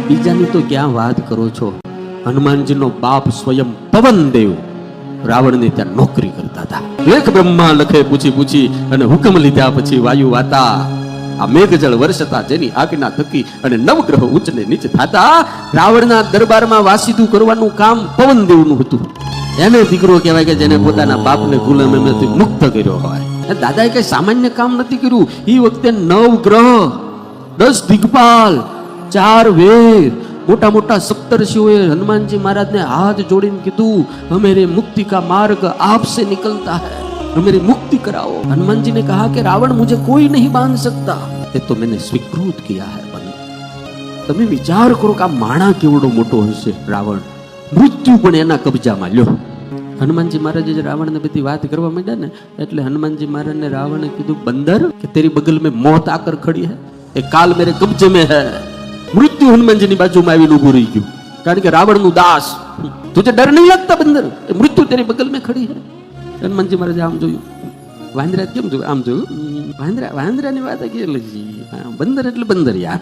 બીજાની તો ક્યાં વાત કરો છો? હનુમાનજીનો બાપ સ્વયં પવનદેવ રાવણને ત્યાં નોકરી કરતા હતા. લેખ બ્રહ્મા લખે પૂછી પૂછી અને હુકમ લીધા પછી વાયુ વાતા આ મેઘજળ વર્ષતા જેની આજ્ઞા થકી અને નવગ્રહ ઉચ્ચ ને નીચ થતા રાવણના દરબારમાં વાસીદું કરવાનું કામ પવનદેવનું હતું. એને દીકરો કહેવાય કે જેને પોતાના બાપને ગુલામીમાંથી મુક્ત કર્યો હોય. દાદાએ કઈ સામાન્ય કામ નથી કર્યું. એ વખતે 9 ગ્રહ, 10 દિગ્પાલ, 4 વેદ, મોટા મોટા સપ્તર્ષિઓએ હનુમાનજી महाराज ने हाथ जोड़ीने કીધું, हमेरे मुक्ति का मार्ग आपसे निकलता है, हमेरी मुक्ति कराओ. हनुमान जी ने कहा कि रावण मुझे कोई नहीं बांध सकता, ये तो मैंने स्वीकृत किया है. તમે વિચાર કરો કે આ માણા કેવડો મોટો હશે રાવણ. મૃત્યુ પણ એના કબજામાં લ્યો. હનુમાનજી મહારાજે જે રાવણને બધી વાત કરવા માંડ્યા ને એટલે હનુમાનજી મહારાજને રાવણે કીધું, બંદર કે તેરી બગલ में मौत आकर खड़ी है, ये काल मेरे कब्जे में है. मृत्यु हनुमानजी ની બાજુમાં આવીને ઊભું રહી ગયું. કારણ કે રાવણનું દાસ. તુજે ડર નહીં લાગતા બંદર, મૃત્યુ તેરી બગલ में खड़ी है. હનુમાનજી મહારાજે આમ જોયું. વાંદરા કેમ જોયું? આમ જોયું. વાંદરાની વાત કે બંદર એટલે બંદર યાર.